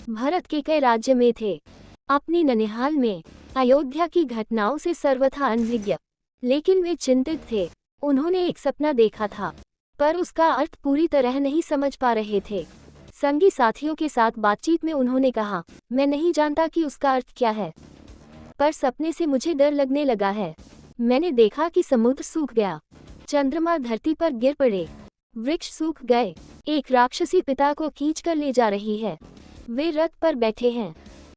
भरत के कई राज्य में थे। अपनी ननिहाल में अयोध्या की घटनाओं से सर्वथा अनभिज्ञ, लेकिन वे चिंतित थे। उन्होंने एक सपना देखा था, पर उसका अर्थ पूरी तरह नहीं समझ पा रहे थे। संगी साथियों के साथ बातचीत में उन्होंने कहा, मैं नहीं जानता कि उसका अर्थ क्या है, पर सपने से मुझे डर लगने लगा है। मैंने देखा कि समुद्र सूख गया, चंद्रमा धरती पर गिर पड़े, वृक्ष सूख गए। एक राक्षसी पिता को खींचकर ले जा रही है। वे रथ पर बैठे हैं,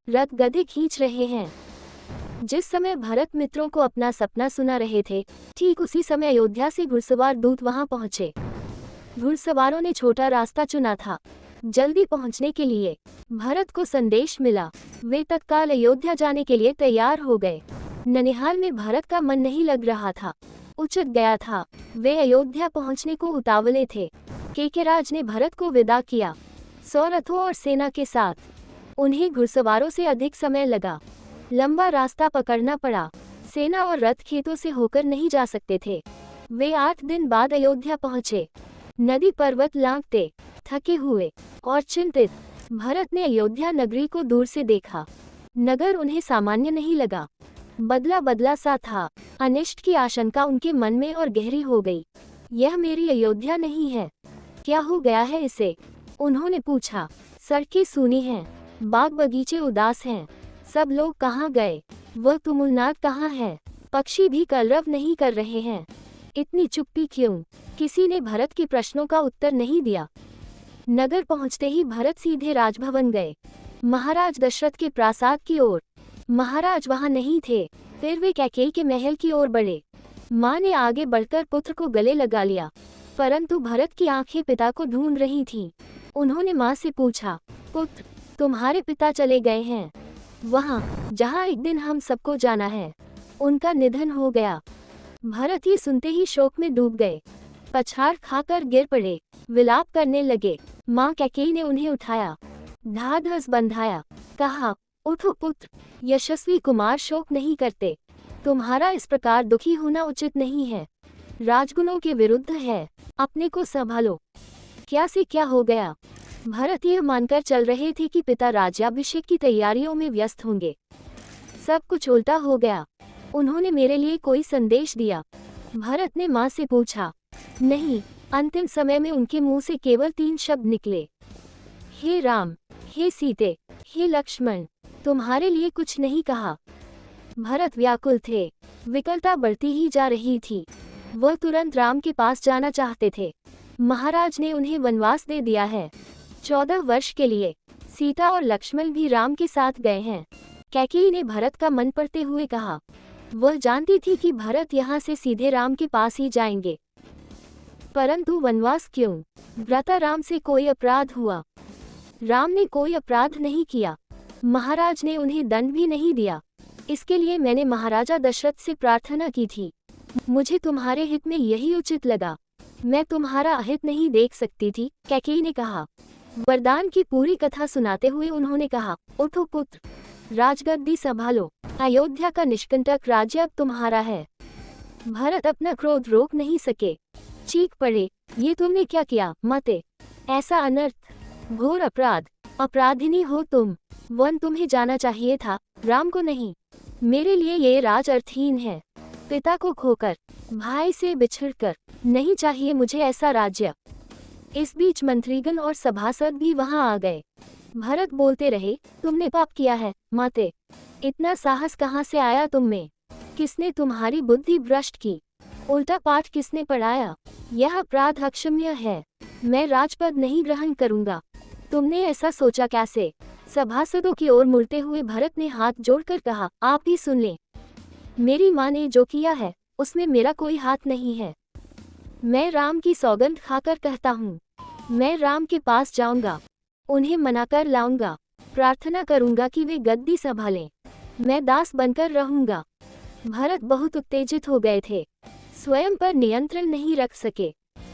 रथ गधे खींच रहे हैं। जिस समय भरत मित्रों को अपना सपना सुना रहे थे, ठीक उसी समय अयोध्या से घुड़सवार दूत वहां पहुंचे। घुड़सवारों ने छोटा रास्ता चुना था जल्दी पहुंचने के लिए। भरत को संदेश मिला, वे तत्काल अयोध्या जाने के लिए तैयार हो गए। ननिहाल में भरत का मन नहीं लग रहा था, उचट गया था। वे अयोध्या पहुंचने को उतावले थे। केकेराज ने भरत को विदा किया, 100 रथों और सेना के साथ। उन्हें घुड़सवारों से अधिक समय लगा, लंबा रास्ता पकड़ना पड़ा। सेना और रथ खेतों से होकर नहीं जा सकते थे। वे 8 दिन बाद अयोध्या पहुंचे। नदी पर्वत लांघते, थके हुए और चिंतित, भरत ने अयोध्या नगरी को दूर से देखा। नगर उन्हें सामान्य नहीं लगा, बदला बदला सा था। अनिष्ट की आशंका उनके मन में और गहरी हो गई। यह मेरी अयोध्या नहीं है, क्या हो गया है इसे? उन्होंने पूछा। सड़कें सूनी हैं, बाग बगीचे उदास हैं, सब लोग कहाँ गए? वह तुमुलनाद कहाँ है? पक्षी भी कलरव नहीं कर रहे हैं। इतनी चुप्पी क्यों? किसी ने भरत के प्रश्नों का उत्तर नहीं दिया। नगर पहुंचते ही भरत सीधे राजभवन गए, महाराज दशरथ के प्रासाद की ओर। महाराज वहां नहीं थे। फिर वे कैकेयी के महल की ओर बढ़े। मां ने आगे बढ़कर पुत्र को गले लगा लिया, परंतु भरत की आंखें पिता को ढूंढ रही थीं। उन्होंने मां से पूछा, पुत्र, तुम्हारे पिता चले गए हैं वहां जहां एक दिन हम सबको जाना है। उनका निधन हो गया। भरत ये सुनते ही शोक में डूब गए, पछाड़ खाकर गिर पड़े, विलाप करने लगे। मां कैकेयी ने उन्हें उठाया, ढाढ़स बंधाया, कहा, उठो पुत्र, यशस्वी कुमार शोक नहीं करते। तुम्हारा इस प्रकार दुखी होना उचित नहीं है, राजगुणों के विरुद्ध है। अपने को संभालो। क्या से क्या हो गया? भरत यह मानकर चल रहे थे कि पिता राज्याभिषेक की तैयारियों में व्यस्त होंगे। सब कुछ उल्टा हो गया। उन्होंने मेरे लिए कोई संदेश दिया? भरत ने मां से पूछा। नहीं। अंतिम समय में उनके मुंह से केवल 3 शब्द निकले, हे राम, हे सीते, हे लक्ष्मण। तुम्हारे लिए कुछ नहीं कहा। भरत व्याकुल थे, विकलता बढ़ती ही जा रही थी। वह तुरंत राम के पास जाना चाहते थे। महाराज ने उन्हें वनवास दे दिया है, 14 वर्ष के लिए। सीता और लक्ष्मण भी राम के साथ गए हैं। कैकेयी ने भरत का मन पड़ते हुए कहा। वह जानती थी कि भरत यहाँ से सीधे राम के पास ही जाएंगे, परंतु वनवास क्यों? भ्राता राम से कोई अपराध हुआ? राम ने कोई अपराध नहीं किया। महाराज ने उन्हें दंड भी नहीं दिया। इसके लिए मैंने महाराजा दशरथ से प्रार्थना की थी। मुझे तुम्हारे हित में यही उचित लगा। मैं तुम्हारा अहित नहीं देख सकती थी, कैकेयी ने कहा। वरदान की पूरी कथा सुनाते हुए उन्होंने कहा, उठो पुत्र, राजगद्दी संभालो। अयोध्या का निष्कंटक राज्य अब तुम्हारा है। भरत अपना क्रोध रोक नहीं सके, चीख पड़े, ये तुमने क्या किया माते? ऐसा अनर्थ, घोर अपराध, अपराधिनी हो तुम। वन तुम्हें जाना चाहिए था, राम को नहीं। मेरे लिए ये राज अर्थहीन है। पिता को खोकर, भाई से बिछड़कर, नहीं चाहिए मुझे ऐसा राज्य। इस बीच मंत्रीगण और सभासद भी वहां आ गए। भरत बोलते रहे, तुमने पाप किया है माते। इतना साहस कहाँ से आया तुम में? किसने तुम्हारी बुद्धि भ्रष्ट की? उल्टा पाठ किसने पढ़ाया? यह अपराध अक्षम्य है। मैं राजपद नहीं ग्रहण करूंगा। तुमने ऐसा सोचा कैसे? सभासदों की ओर मुड़ते हुए भरत ने हाथ जोड़कर कहा, आप ही सुन लें। मेरी माँ ने जो किया है उसमें मेरा कोई हाथ नहीं है। मैं राम की सौगंध खाकर कहता हूँ, मैं राम के पास जाऊंगा, उन्हें मनाकर लाऊंगा, प्रार्थना करूंगा कि वे गद्दी संभालें। मैं दास बनकर रहूंगा। भरत बहुत उत्तेजित हो गए थे, स्वयं पर नियंत्रण नहीं रख सके।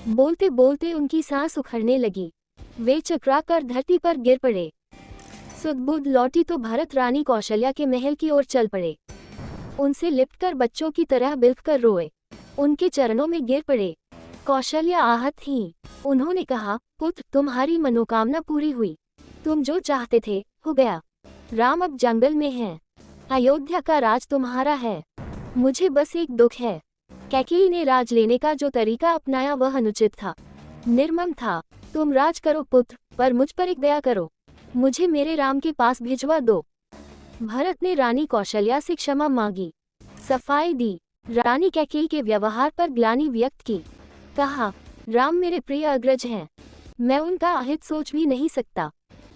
बोलते बोलते उनकी सांस उखड़ने लगी। वे चकराकर धरती पर गिर पड़े। सुध-बुध लौटी तो भरत रानी कौशल्या के महल की ओर चल पड़े। उनसे लिपटकर बच्चों की तरह बिलखकर रोए, उनके चरणों में गिर पड़े। कौशल्या आहत थीं। उन्होंने कहा, पुत्र, तुम्हारी मनोकामना पूरी हुई। तुम जो चाहते थे हो गया। राम अब जंगल में हैं। अयोध्या का राज तुम्हारा है। मुझे बस एक दुख है। कैकेयी ने राज लेने का जो तरीका अपनाया वह अनुचित था, निर्मम था। तुम राज करो पुत्र, पर मुझ पर एक दया करो। मुझे मेरे राम के पास भिजवा दो। भरत ने रानी कौशल्या से क्षमा मांगी, सफाई दी। रानी कैकेयी के व्यवहार पर ग्लानि व्यक्त की। कहा, राम मेरे प्रिय अग्रज हैं। मैं उनका अहित सोच भी नहीं सकता।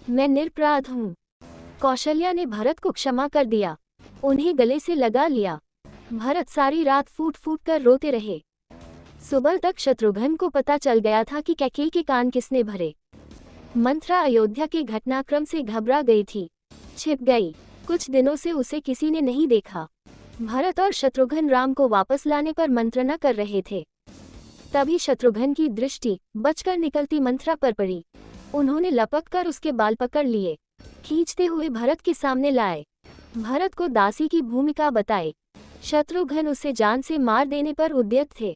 मैं निरपराध हूँ। कौशल्या ने भरत को क्षमा कर दिया, उन्हें गले से लगा लिया। भरत सारी रात फूट फूट कर रोते रहे। सुबह तक शत्रुघ्न को पता चल गया था कि कैकेयी के कान किसने भरे। मंथरा अयोध्या के घटनाक्रम से घबरा गई थी, छिप गई। कुछ दिनों से उसे किसी ने नहीं देखा। भरत और शत्रुघ्न राम को वापस लाने पर मंत्रणा कर रहे थे। तभी शत्रुघ्न की दृष्टि बचकर निकलती मंथरा पर पड़ी। उन्होंने लपक कर उसके बाल पकड़ लिए, खींचते हुए भरत के सामने लाए। भरत को दासी की भूमिका बताई। शत्रुघ्न उसे जान से मार देने पर उद्यत थे।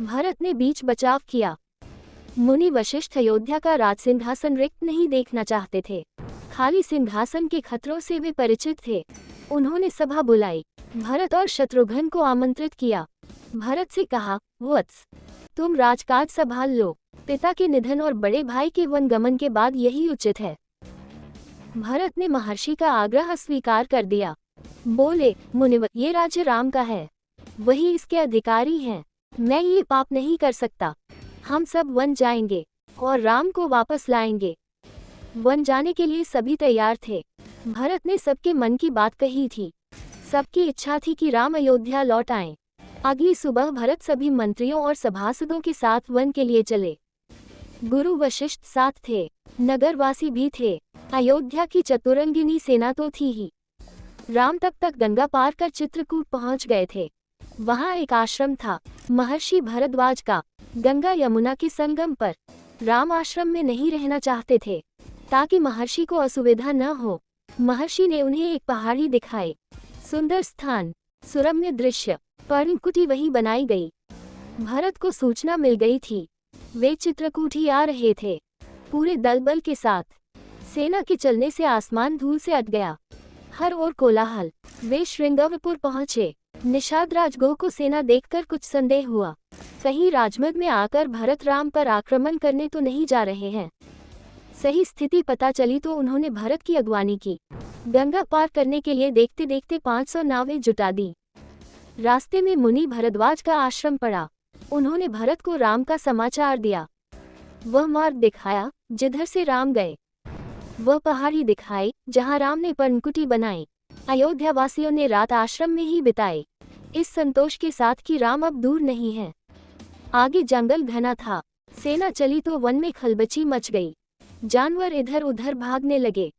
भरत ने बीच बचाव किया। मुनि वशिष्ठ अयोध्या का राज सिंहासन रिक्त नहीं देखना चाहते थे। खाली सिंहासन के खतरों से वे परिचित थे। उन्होंने सभा बुलाई, भरत और शत्रुघ्न को आमंत्रित किया। भरत से कहा, वत्स, तुम राजकाज संभाल लो। पिता के निधन और बड़े भाई के वनगमन के बाद यही उचित है। भरत ने महर्षि का आग्रह स्वीकार कर दिया। बोले, मुनिवर, ये राज्य राम का है, वही इसके अधिकारी हैं। मैं ये पाप नहीं कर सकता। हम सब वन जाएंगे और राम को वापस लाएंगे। वन जाने के लिए सभी तैयार थे। भरत ने सबके मन की बात कही थी। सबकी इच्छा थी कि राम अयोध्या लौट आएं। अगली सुबह भरत सभी मंत्रियों और सभासदों के साथ वन के लिए चले। गुरु वशिष्ठ साथ थे, नगरवासी भी थे। अयोध्या की चतुरंगिनी सेना तो थी ही। राम तब तक गंगा पार कर चित्रकूट पहुंच गए थे। वहां एक आश्रम था, महर्षि भरद्वाज का, गंगा यमुना के संगम पर। राम आश्रम में नहीं रहना चाहते थे ताकि महर्षि को असुविधा न हो। महर्षि ने उन्हें एक पहाड़ी दिखाई, सुंदर स्थान, सुरम्य दृश्य, पर्णकुटी वहीं बनाई गई। भरत को सूचना मिल गई थी। वे चित्रकूट ही आ रहे थे, पूरे दलबल के साथ। सेना के चलने से आसमान धूल से अट गया, हर ओर कोलाहल। वे श्रृंगवपुर पहुंचे। निषाद राजगोह को सेना देखकर कुछ संदेह हुआ। कहीं राजमग में आकर भरत राम पर आक्रमण करने तो नहीं जा रहे हैं। सही स्थिति पता चली तो उन्होंने भरत की अगवानी की। गंगा पार करने के लिए देखते देखते 500 नावें जुटा दी। रास्ते में मुनि भरद्वाज का आश्रम पड़ा। उन्होंने भरत को राम का समाचार दिया। वह मार्ग दिखाया जिधर से राम गए, वह पहाड़ी दिखाई जहां राम ने पर्णकुटी बनाई। अयोध्या वासियों ने रात आश्रम में ही बिताई, इस संतोष के साथ कि राम अब दूर नहीं है। आगे जंगल घना था। सेना चली तो वन में खलबची मच गई। जानवर इधर उधर भागने लगे।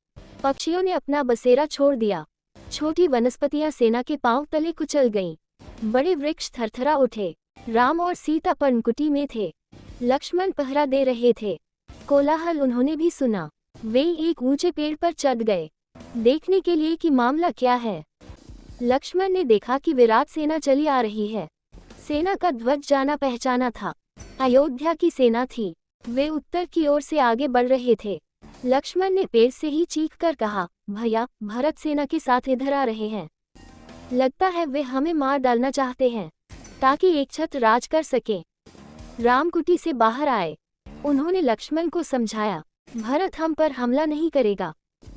पक्षियों ने अपना बसेरा छोड़ दिया। छोटी वनस्पतियां सेना के पांव तले कुचल गईं। बड़े वृक्ष थरथरा उठे। राम और सीता पर्णकुटी में थे। लक्ष्मण पहरा दे रहे थे। कोलाहल उन्होंने भी सुना। वे एक ऊंचे पेड़ पर चढ़ गए, देखने के लिए कि मामला क्या है। लक्ष्मण ने देखा कि विराट सेना चली आ रही है। सेना का ध्वज जाना पहचाना था, अयोध्या की सेना थी। वे उत्तर की ओर से आगे बढ़ रहे थे। लक्ष्मण ने पेड़ से ही चीख कर कहा, भैया, भरत सेना के साथ इधर आ रहे हैं। लगता है वे हमें मार डालना चाहते हैं ताकि एक छत्र राज कर सके। राम कुटी से बाहर आए। उन्होंने लक्ष्मण को समझाया, भरत हम पर हमला नहीं करेगा,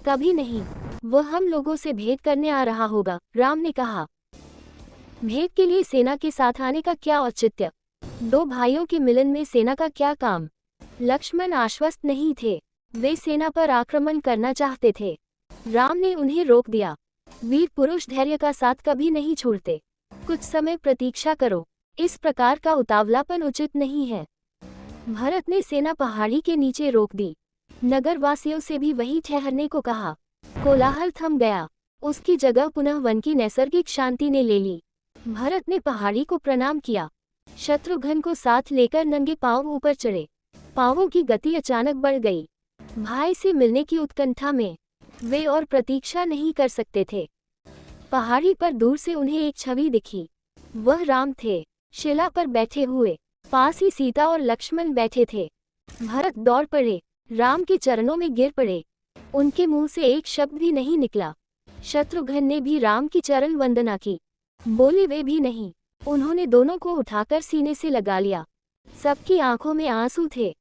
कभी नहीं। वह हम लोगों से भेंट करने आ रहा होगा। राम ने कहा, भेंट के लिए सेना के साथ आने का क्या औचित्य? दो भाइयों के मिलन में सेना का क्या काम? लक्ष्मण आश्वस्त नहीं थे। वे सेना पर आक्रमण करना चाहते थे। राम ने उन्हें रोक दिया। वीर पुरुष धैर्य का साथ कभी नहीं छोड़ते। कुछ समय प्रतीक्षा करो। इस प्रकार का उतावलापन उचित नहीं है। भरत ने सेना पहाड़ी के नीचे रोक दी। नगरवासियों से भी वहीं ठहरने को कहा। कोलाहल थम गया। उसकी जगह पुनः वन की नैसर्गिक शांति ने ले ली। भरत ने पहाड़ी को प्रणाम किया। शत्रुघ्न को साथ लेकर नंगे पांव ऊपर चढ़े। पांवों की गति अचानक बढ़ गई। भाई से मिलने की उत्कंठा में वे और प्रतीक्षा नहीं कर सकते थे। पहाड़ी पर दूर से उन्हें एक छवि दिखी। वह राम थे, शिला पर बैठे हुए। पास ही सीता और लक्ष्मण बैठे थे। भरत दौड़ पड़े, राम के चरणों में गिर पड़े। उनके मुंह से एक शब्द भी नहीं निकला। शत्रुघ्न ने भी राम की चरण वंदना की, बोले वे भी नहीं। उन्होंने दोनों को उठाकर सीने से लगा लिया। सबकी आंखों में आंसू थे।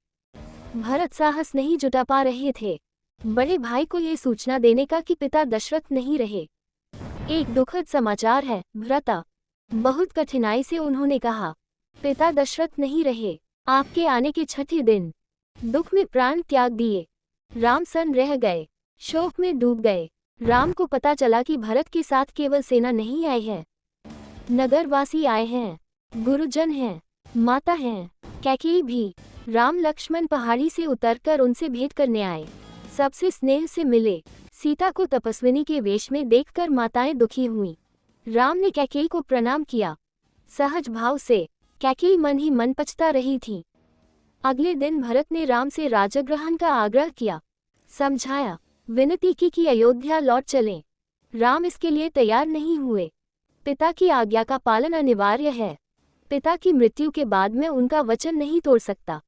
भरत साहस नहीं जुटा पा रहे थे बड़े भाई को ये सूचना देने का कि पिता दशरथ नहीं रहे। एक दुखद समाचार है भ्राता, बहुत कठिनाई से उन्होंने कहा। पिता दशरथ नहीं रहे। आपके आने के छठे दिन दुख में प्राण त्याग दिए। राम सन रह गए, शोक में डूब गए। राम को पता चला कि भरत के साथ केवल सेना नहीं आई है, नगरवासी आए हैं, गुरुजन हैं, माता हैं, कैकेयी भी। राम लक्ष्मण पहाड़ी से उतरकर उनसे भेंट करने आए, सबसे स्नेह से मिले। सीता को तपस्विनी के वेश में देखकर माताएं दुखी हुईं। राम ने कैकेयी को प्रणाम किया, सहज भाव से। कैकेयी मन ही मन पछता रही थी। अगले दिन भरत ने राम से राजग्रहण का आग्रह किया, समझाया, विनती की कि अयोध्या लौट चलें। राम इसके लिए तैयार नहीं हुए। पिता की आज्ञा का पालन अनिवार्य है। पिता की मृत्यु के बाद मैं उनका वचन नहीं तोड़ सकता।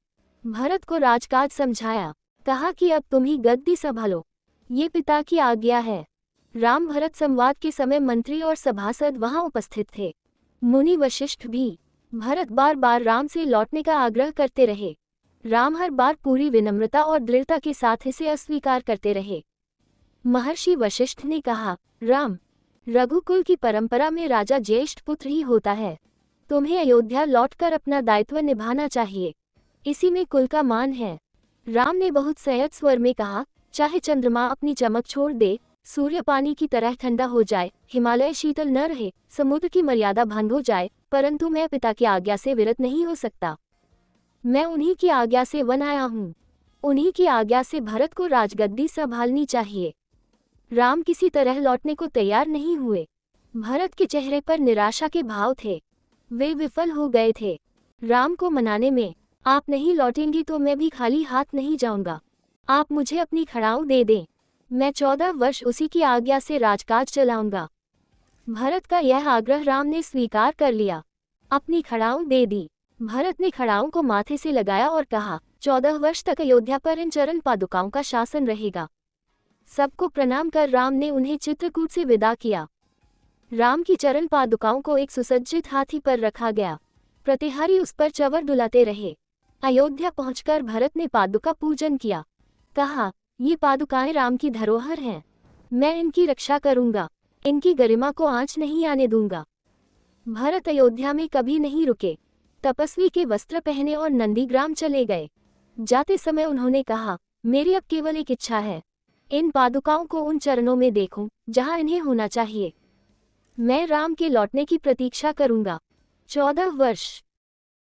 भरत को राजकाज समझाया, कहा कि अब तुम ही गद्दी संभालो, ये पिता की आज्ञा है। राम भरत संवाद के समय मंत्री और सभासद वहां उपस्थित थे, मुनि वशिष्ठ भी। भरत बार बार राम से लौटने का आग्रह करते रहे। राम हर बार पूरी विनम्रता और दृढ़ता के साथ इसे अस्वीकार करते रहे। महर्षि वशिष्ठ ने कहा, राम, रघुकुल की परंपरा में राजा ज्येष्ठ पुत्र ही होता है। तुम्हें अयोध्या लौटकर अपना दायित्व निभाना चाहिए, इसी में कुल का मान है। राम ने बहुत संयत स्वर में कहा, चाहे चंद्रमा अपनी चमक छोड़ दे, सूर्य पानी की तरह ठंडा हो जाए, हिमालय शीतल न रहे, समुद्र की मर्यादा भंग हो जाए, परंतु मैं पिता की आज्ञा से विरत नहीं हो सकता। मैं उन्हीं की आज्ञा से वन आया हूँ। उन्हीं की आज्ञा से भरत को राजगद्दी संभालनी चाहिए। राम किसी तरह लौटने को तैयार नहीं हुए। भरत के चेहरे पर निराशा के भाव थे, वे विफल हो गए थे। राम को मनाने में, आप नहीं लौटेंगी तो मैं भी खाली हाथ नहीं जाऊंगा। आप मुझे अपनी खड़ाऊ दे दें, मैं 14 वर्ष उसी की आज्ञा से राजकाज चलाऊंगा। भरत का यह आग्रह राम ने स्वीकार कर लिया, अपनी खड़ाऊ दे दी। भरत ने खड़ाऊ को माथे से लगाया और कहा, 14 वर्ष तक अयोध्या पर इन चरण पादुकाओं का शासन रहेगा। सबको प्रणाम कर राम ने उन्हें चित्रकूट से विदा किया। राम की चरण पादुकाओं को एक सुसज्जित हाथी पर रखा गया। प्रतिहारी उस पर चवर डुलाते रहे। अयोध्या पहुंचकर भरत ने पादुका पूजन किया, कहा, ये पादुकाएं राम की धरोहर हैं, मैं इनकी रक्षा करूंगा, इनकी गरिमा को आंच नहीं आने दूंगा। भरत अयोध्या में कभी नहीं रुके, तपस्वी के वस्त्र पहने और नंदीग्राम चले गए। जाते समय उन्होंने कहा, मेरी अब केवल एक इच्छा है, इन पादुकाओं को उन चरणों में देखूं जहां इन्हें होना चाहिए। मैं राम के लौटने की प्रतीक्षा करूंगा। 14 वर्ष